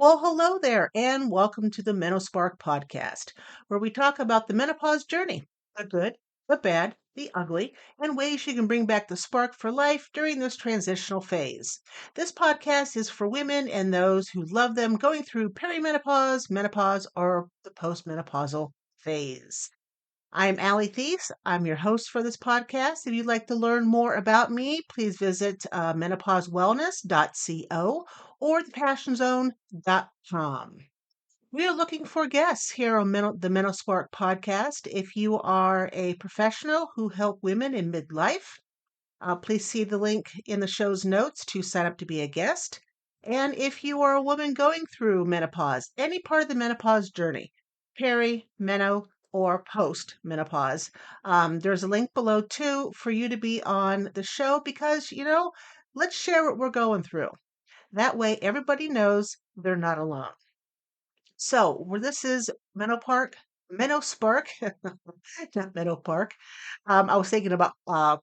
Well, hello there, and welcome to the MenoSpark podcast, where we talk about the menopause journey, the good, the bad, the ugly, and ways you can bring back the spark for life during this transitional phase. This podcast is for women and those who love them going through perimenopause, menopause, or the postmenopausal phase. I'm Allie Thies. I'm your host for this podcast. If you'd like to learn more about me, please visit menopausewellness.co or thepassionzone.com. We are looking for guests here on the MenoSpark podcast. If you are a professional who help women in midlife, please see the link in the show's notes to sign up to be a guest. And if you are a woman going through menopause, any part of the menopause journey, peri, meno, or post menopause, there's a link below too for you to be on the show because, let's share what we're going through. That way, everybody knows they're not alone. So, where this is MenoSpark, not Menopause. I was thinking about yeah,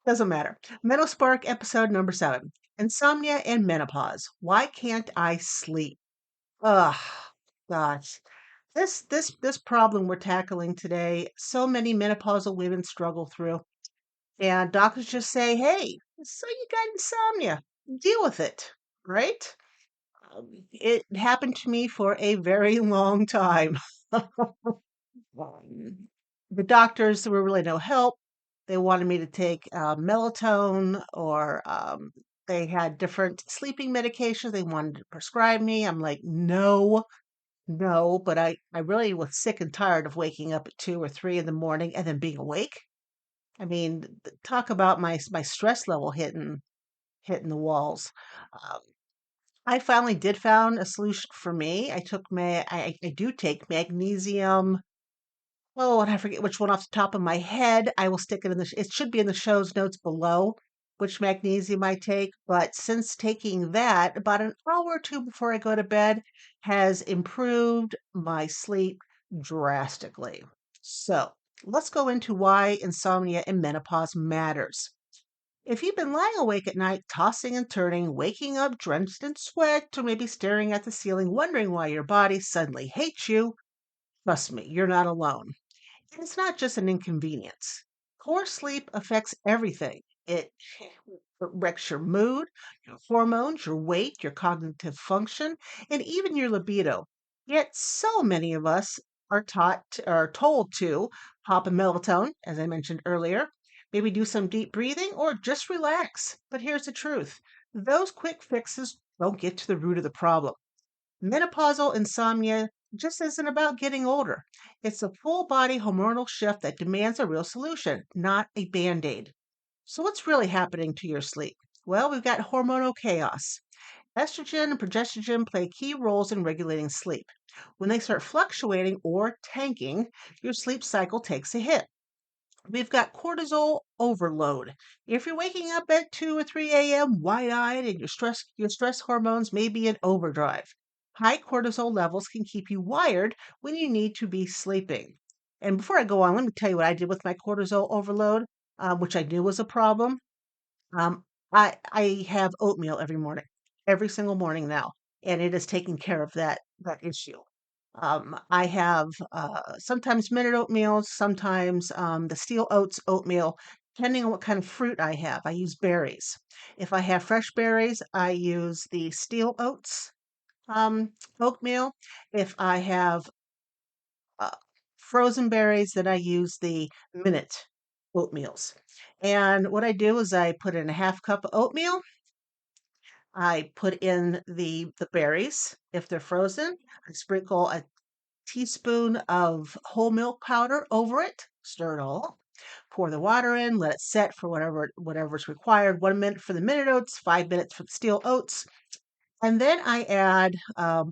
doesn't matter. MenoSpark episode number 7. Insomnia and menopause. Why can't I sleep? Ugh, gosh. This problem we're tackling today, so many menopausal women struggle through. And doctors just say, "Hey, so you got insomnia. Deal with it." Right? It happened to me for a very long time. The doctors were really no help. They wanted me to take melatonin or they had different sleeping medications they wanted to prescribe me. I'm like, no, no. But I really was sick and tired of waking up at 2 or 3 in the morning and then being awake. I mean, talk about my stress level hitting the walls. Um, I finally did found a solution for me. I do take magnesium. Oh, and I forget which one off the top of my head. I will stick it in it should be in the show's notes below which magnesium I take. But since taking that, about an hour or two before I go to bed has improved my sleep drastically. So let's go into why insomnia in menopause matters. If you've been lying awake at night, tossing and turning, waking up drenched in sweat, or maybe staring at the ceiling, wondering why your body suddenly hates you, trust me, you're not alone. And it's not just an inconvenience. Poor sleep affects everything. It wrecks your mood, your hormones, your weight, your cognitive function, and even your libido. Yet so many of us are told to pop a melatonin, as I mentioned earlier, maybe do some deep breathing or just relax. But here's the truth. Those quick fixes don't get to the root of the problem. Menopausal insomnia just isn't about getting older. It's a full body hormonal shift that demands a real solution, not a band aid. So, what's really happening to your sleep? Well, we've got hormonal chaos. Estrogen and progesterone play key roles in regulating sleep. When they start fluctuating or tanking, your sleep cycle takes a hit. We've got cortisol overload. If you're waking up at 2 or 3 a.m. wide-eyed and your stress hormones may be in overdrive. High cortisol levels can keep you wired when you need to be sleeping. And before I go on, let me tell you what I did with my cortisol overload, which I knew was a problem. I have oatmeal every morning, every single morning now, and it is taking care of that issue. I have sometimes minute oatmeal, sometimes the steel oats oatmeal, depending on what kind of fruit I have. I use berries. If I have fresh berries, I use the steel oats oatmeal. If I have uh, frozen berries, then I use the minute oatmeals. And what I do is I put in a half cup of oatmeal. I put in the berries if they're frozen. I sprinkle a teaspoon of whole milk powder over it, stir it all up, pour the water in, let it set for whatever's required. 1 minute for the minute oats, 5 minutes for the steel oats, and then I add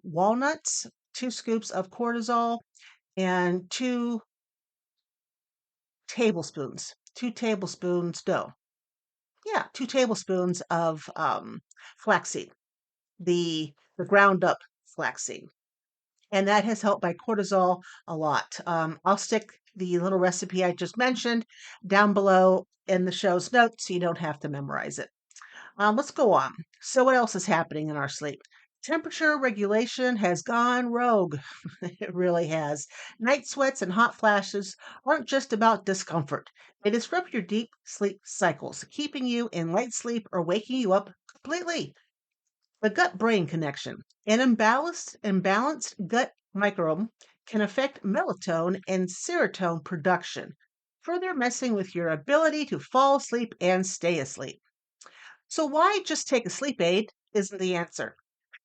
walnuts, 2 scoops of cortisol, and 2 tablespoons. No, yeah, 2 tablespoons of flaxseed, the ground up flaxseed. And that has helped my cortisol a lot. I'll stick the little recipe I just mentioned down below in the show's notes so you don't have to memorize it. Let's go on. So, what else is happening in our sleep? Temperature regulation has gone rogue. It really has. Night sweats and hot flashes aren't just about discomfort. They disrupt your deep sleep cycles, keeping you in light sleep or waking you up completely. The gut brain connection. An imbalanced gut microbiome can affect melatonin and serotonin production, further messing with your ability to fall asleep and stay asleep. So, why just take a sleep aid isn't the answer.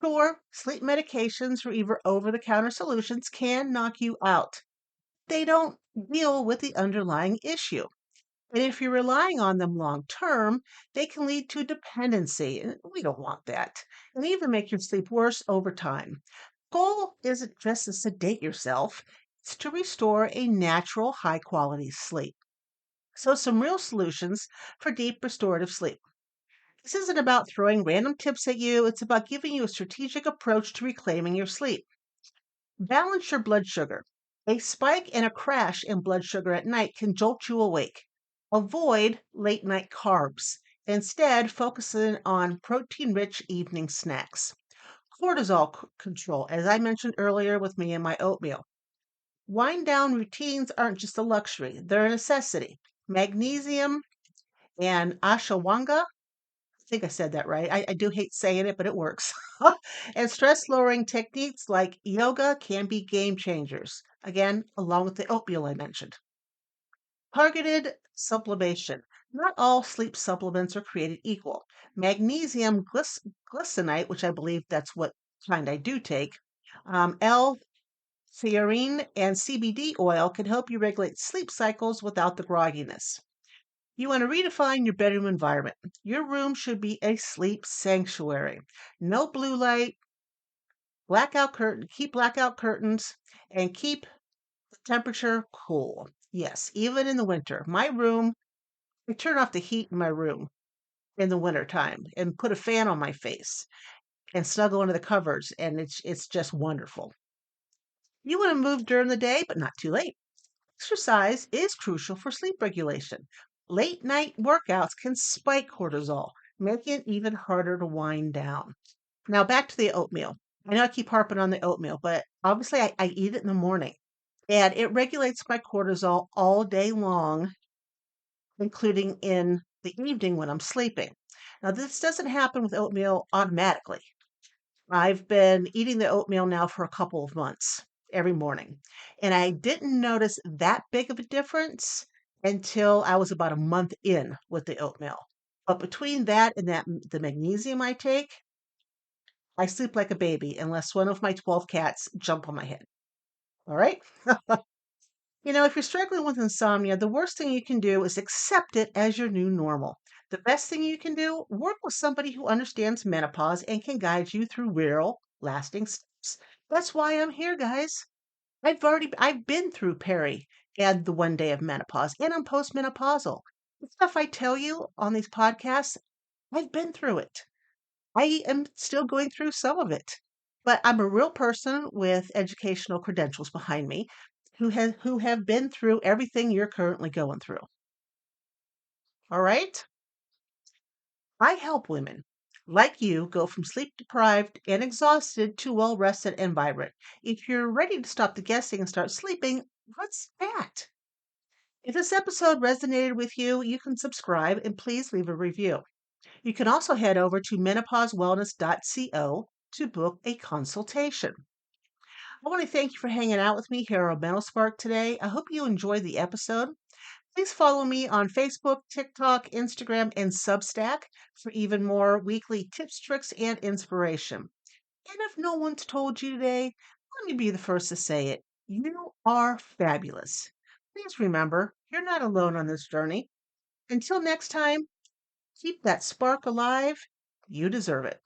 Sure, sleep medications or even over the counter solutions can knock you out. They don't deal with the underlying issue. And if you're relying on them long term, they can lead to dependency. And we don't want that. And even make your sleep worse over time. Goal isn't just to sedate yourself, it's to restore a natural, high quality sleep. So, some real solutions for deep restorative sleep. This isn't about throwing random tips at you, it's about giving you a strategic approach to reclaiming your sleep. Balance your blood sugar. A spike and a crash in blood sugar at night can jolt you awake. Avoid late night carbs. Instead, focusing on protein rich evening snacks. Cortisol control, as I mentioned earlier with me and my oatmeal. Wind down routines aren't just a luxury, they're a necessity. Magnesium and ashwagandha, I think I said that right. I do hate saying it, but it works. And stress lowering techniques like yoga can be game changers. Again, along with the oatmeal I mentioned. Targeted supplementation. Not all sleep supplements are created equal. Magnesium glycinate, which I believe that's what kind I do take, L-theanine, and CBD oil can help you regulate sleep cycles without the grogginess. You want to redefine your bedroom environment. Your room should be a sleep sanctuary. No blue light, keep blackout curtains, and keep the temperature cool. Yes, even in the winter. I turn off the heat in my room in the winter time and put a fan on my face and snuggle under the covers, and it's just wonderful. You want to move during the day, but not too late. Exercise is crucial for sleep regulation. Late night workouts can spike cortisol, making it even harder to wind down. Now, back to the oatmeal. I know I keep harping on the oatmeal, but obviously I eat it in the morning and it regulates my cortisol all day long, including in the evening when I'm sleeping. Now, this doesn't happen with oatmeal automatically. I've been eating the oatmeal now for a couple of months every morning, and I didn't notice that big of a difference until I was about a month in with the oatmeal. But between that and the magnesium I take, I sleep like a baby unless one of my 12 cats jump on my head. All right? If you're struggling with insomnia, the worst thing you can do is accept it as your new normal. The best thing you can do, work with somebody who understands menopause and can guide you through real, lasting steps. That's why I'm here, guys. I've been through peri and the 1 day of menopause, and I'm postmenopausal. The stuff I tell you on these podcasts, I've been through it. I am still going through some of it. But I'm a real person with educational credentials behind me who have been through everything you're currently going through. All right? I help women like you go from sleep deprived and exhausted to well rested and vibrant. If you're ready to stop the guessing and start sleeping, what's that? If this episode resonated with you, you can subscribe and please leave a review. You can also head over to menopausewellness.co to book a consultation. I want to thank you for hanging out with me here on MenoSpark today. I hope you enjoyed the episode. Please follow me on Facebook, TikTok, Instagram, and Substack for even more weekly tips, tricks, and inspiration. And if no one's told you today, let me be the first to say it. You are fabulous. Please remember, you're not alone on this journey. Until next time, keep that spark alive. You deserve it.